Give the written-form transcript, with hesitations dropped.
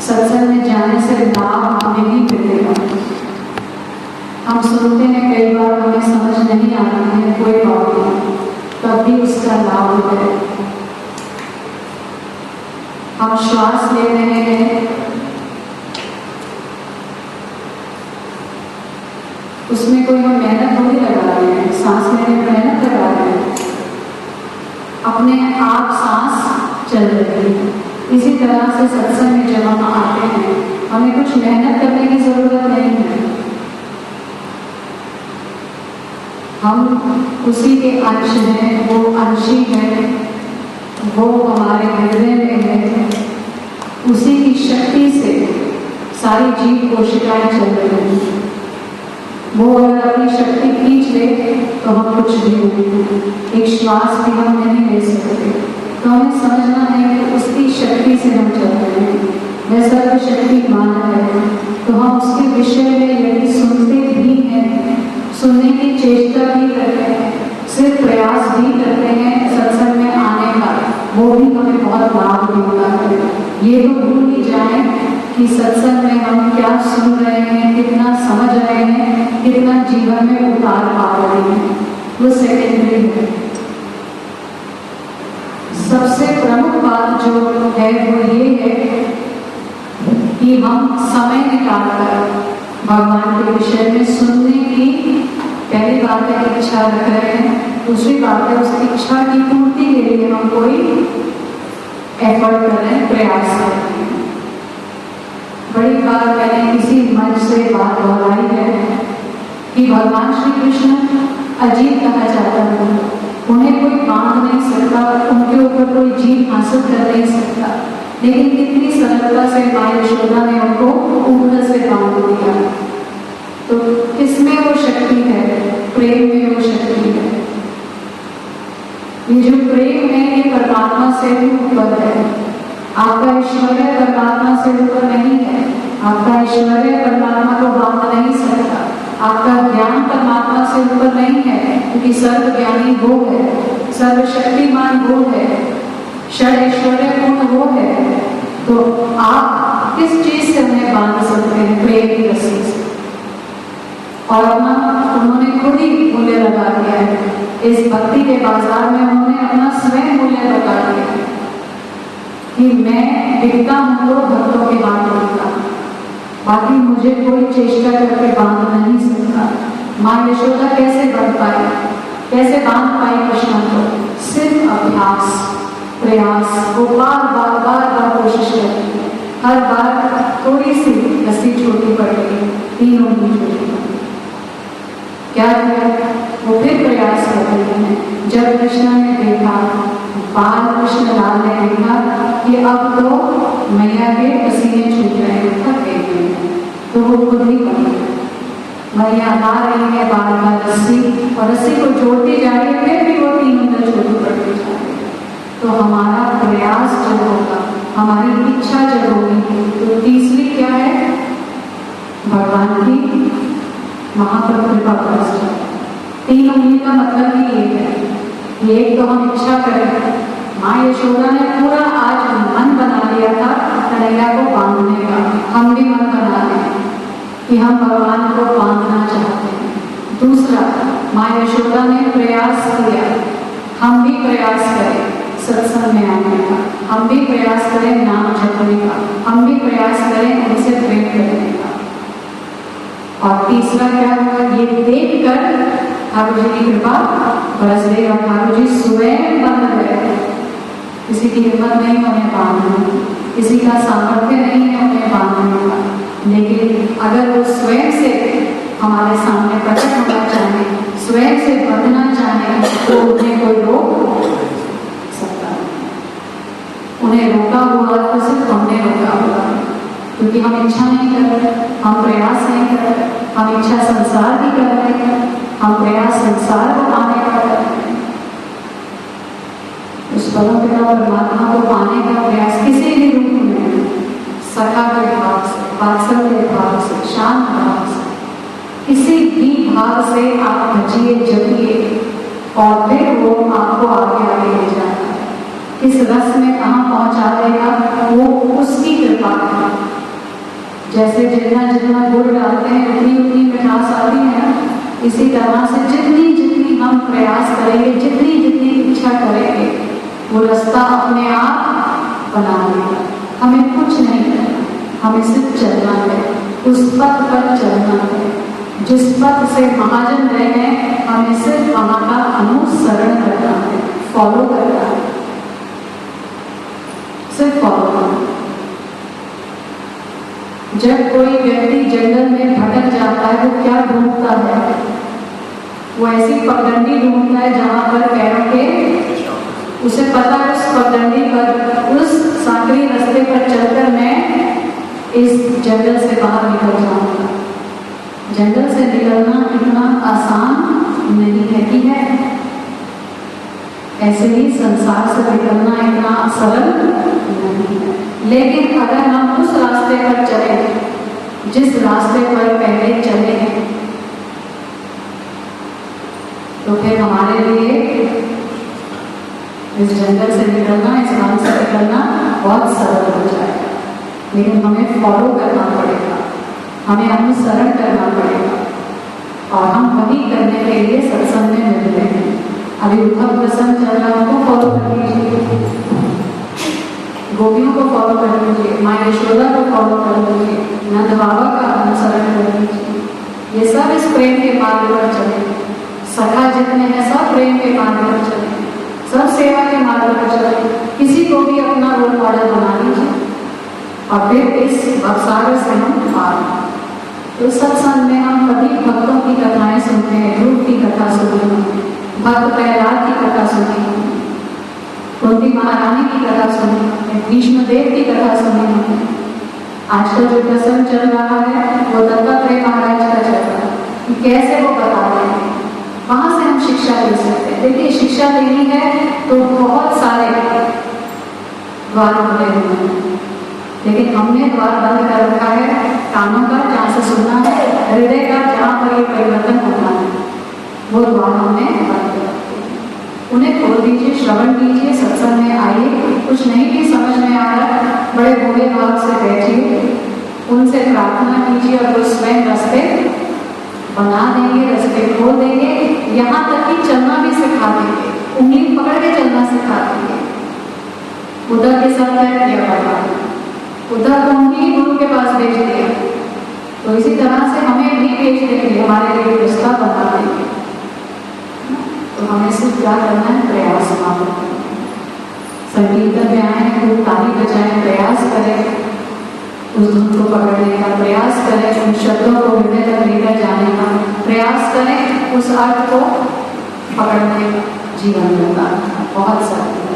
सत्संग में जाने से लाभ हमें ही मिलेगा। हम सुनते हैं कई बार हमें समझ नहीं आती है, कोई बात नहीं, तब भी उसका लाभ है। हम श्वास ले रहे हैं, उसमें कोई हम मेहनत थोड़ी लगा रहे हैं, सांस लेने में मेहनत लगा रहे हैं, अपने आप सांस चल रही है। इसी तरह से सत्संग में जब हम आते हैं, हमें कुछ मेहनत करने की जरूरत नहीं है। हम उसी के अंश हैं, वो अंशी है, वो हमारे हृदय में है। उसी की शक्ति से सारी जीव कोशिकाएं चल रही हैं। वो अगर अपनी शक्ति खींच ले तो हम कुछ भी नहीं, एक श्वास भी हम नहीं ले सकते। तो हमें समझना है कि उसकी शक्ति से हम चल रहे हैं। वह सर्वशक्तिमान है, तो हम उसके विषय में यदि सुनते भी हैं, सुनने की चेष्टा भी करते हैं, सिर्फ प्रयास भी करते हैं सत्संग में आने का, वो भी हमें बहुत लाभ मिलता है। ये तो भूल ही जाए कि सत्संग में हम क्या सुन रहे हैं, कितना समझ रहे हैं, कितना जीवन में उतार पा रहे हैं, वो सेकेंडरी है। सबसे प्रमुख बात जो है वो ये है कि हम समय निकालकर भगवान के विषय में सुनने की पहली बात है इच्छा रख रहे हैं। दूसरी बात है उस इच्छा की पूर्ति के लिए हम कोई एफर्ट कर रहे हैं, प्रयास कर रहे हैं। बड़ी बार मैंने इसी मंच से बात दोहराई है कि भगवान श्री कृष्ण अजीब कहा जाता है, उन्हें कोई बांध नहीं सकता, उनके ऊपर कोई जीत हासिल कर नहीं सकता, लेकिन कितनी सरलता से माँ यशोदा ने उनको ऊपर से बांध दिया। तो किसमें वो शक्ति है? प्रेम में वो शक्ति है। ये जो प्रेम है ये परमात्मा से भी ऊपर है। आपका ऐश्वर्य परमात्मा से ऊपर नहीं है। आपका ऐश्वर्य परमात्मा को बांध नहीं सकता। आपका ज्ञान परमात्मा से ऊपर नहीं है, क्योंकि सर्व ज्ञानी वो है, सर्वशक्तिमान वो है, षड ऐश्वर्य पूर्ण वो है। तो आप किस चीज से उन्हें बांध सकते हैं? प्रेम की रस्सी से। और अपना उन्होंने खुद ही मूल्य लगा दिया है। इस भक्ति के बाजार में उन्होंने अपना स्वयं मूल्य लगा दिया है कि मैं बिकता हूं तो भक्तों के हाथ बिकता, बाकी मुझे कोई चेष्टा करके बांध नहीं सकता। माँ यशोदा कैसे बन पाई, कैसे बांध पाई कृष्ण को? सिर्फ अभ्यास, प्रयास। वो बार बार कोशिश करती है, हर बार थोड़ी सी रस्सी छोटी पड़ गई, तीनों की छोटी। क्या किया? वो फिर प्रयास कर रही है। जब कृष्ण ने देखा, बाल कृष्ण लाल ने देखा कि अब तो मैया के पसीने छूट रहे हैं, थक गई है, तो वो खुद ही पड़ी। मैया ला रही है बाल का रस्सी और रस्सी को जोड़ती जा रही है, फिर भी वो 3 अंदर छोटी पड़ती जा रही है। तो हमारा प्रयास जब होगा, हमारी इच्छा जब होगी, तो तीसरी क्या है? भगवान की महाप्रभु कृपा प्रविष्ट। 3 उंगली का मतलब ही ये है। एक तो हम इच्छा करें। माँ यशोदा ने पूरा आज मन बना लिया था कन्हैया को बांधने का। हम भी मन बना लें कि हम भगवान को बांधना चाहते हैं। दूसरा, माँ यशोदा ने प्रयास किया, हम भी प्रयास करें सत्संग में आने का, हम भी प्रयास करें नाम जपने का, हम भी प्रयास करें उनसे प्रेम करने का। और तीसरा क्या होगा? ये देखकर ठाकुर जी की कृपा बरस गई और ठाकुर जी स्वयं बंध गए। किसी की हिम्मत नहीं उन्हें बांधने, किसी का सामर्थ्य नहीं है उन्हें बांधने का, लेकिन अगर वो स्वयं से हमारे सामने प्रकट होना चाहे, स्वयं से बंधना चाहे, तो उन्हें कोई रोक सकता नहीं। उन्हें रोका हुआ तो सिर्फ हमने रोका हुआ, क्योंकि हम इच्छा नहीं कर रहे, हम प्रयास नहीं कर रहे। हम इच्छा संसार की कर रहे हैं, हम प्रयास संसार को पाने का कर रहे हैं। उस परम पिता परमात्मा को पाने का प्रयास किसी भी रूप में, सखा के भाव से, वात्सल्य के भाव से, शांत भाव से, किसी भी भाव से आप बचिए, जपिए, और फिर वो आपको आगे आगे ले जाता है। किस रस में कहाँ पहुंचा देगा वो उसकी कृपा है। जैसे जितना जितना गुड़ डालते हैं उतनी उतनी मिठास आती है ना, इसी तरह से जितनी जितनी हम प्रयास करेंगे, जितनी जितनी इच्छा करेंगे, वो रास्ता अपने आप बना लेगा। हमें कुछ नहीं करना, हमें सिर्फ चलना है, उस पथ पर चलना है जिस पथ से महाजन रहे हैं। हमें सिर्फ वहां का अनुसरण करना है, फॉलो करना है, सिर्फ फॉलो करना। जब कोई व्यक्ति जंगल में भटक जाता है वो क्या ढूंढता है? वो ऐसी पगडंडी ढूंढता है जहां पर पैरों के, उसे पता है उस पगडंडी पर, उस सांकड़ी रास्ते पर चलकर मैं इस जंगल से बाहर निकल जाऊंगा। जंगल से निकलना इतना आसान नहीं है कि है, ऐसे ही संसार से निकलना इतना सरल नहीं है। लेकिन अगर हम उस रास्ते पर चले जिस रास्ते पर पहले चले हैं, तो फिर हमारे लिए इस जंगल से निकलना, इस वन से निकलना बहुत सरल हो जाएगा। लेकिन हमें फॉलो करना पड़ेगा, हमें अनुसरण करना पड़ेगा, और हम वही करने के लिए सत्संग में मिल रहे हैं। अभी उद्धव प्रसंग चल रहा है, उनको फॉलो कर लीजिए, गोपियों को फॉलो कर लीजिए, माँ यशोदा को फॉलो कर लीजिए, नंद बाबा का अनुसरण कर लीजिए। ये सब इस प्रेम के मार्ग पर चले, सखा जितने हैं सब प्रेम के मार्ग पर चले, सब सेवा के मार्ग पर चले। किसी को भी अपना रोल मॉडल बना लीजिए और फिर इस भवसागर से हम पार। तो सत्संग में हम कभी भक्तों की कथाएं सुनते हैं, ध्रुव की कथा सुनते हैं, भक्त प्रहलाद की कथा सुनी है, कुंती महारानी की कथा सुनी है, भीष्म देव की कथा सुनी है। आजकल जो प्रसंग चल रहा है वो दत्तात्रेय महाराज का चल रहा है, कि कैसे वो बता रहे हैं, वहां से हम शिक्षा ले सकते हैं। देखिए, शिक्षा लेनी है तो बहुत सारे द्वार खुले हुए हैं, लेकिन हमने द्वार बंद कर रखा है कानों का, जहाँ से सुनना है, हृदय का, जहाँ पर ये परिवर्तन होना है, वो द्वार हमने बंद कर रखे। उन्हें खोल दीजिए, श्रवण कीजिए, सत्संग में आइए। कुछ नहीं भी समझ में आ रहा, बड़े भोले भाव से बैठिए, उनसे प्रार्थना कीजिए और वो स्वयं रास्ते बना देंगे, रास्ते खोल देंगे, यहाँ तक कि चलना भी सिखा देंगे, उंगली पकड़ के चलना सिखा देंगे। उद्धव के साथ क्या किया भगवान? उद्धव को उन्हीं गुरु के पास भेज दिया, तो इसी तरह से हमें भी भेज देंगे, हमारे लिए रास्ता बना देंगे। तो हमें सिर्फ क्या करना है? प्रयास मात्र। संकीर्तन में आए हैं, खूब ताली बजाएं, प्रयास करें, उस धुन को पकड़ने का प्रयास करें, उन शब्दों को हृदय तक लेकर जाने का प्रयास करें, उस अर्थ को पकड़ने जीवन में बहुत सारी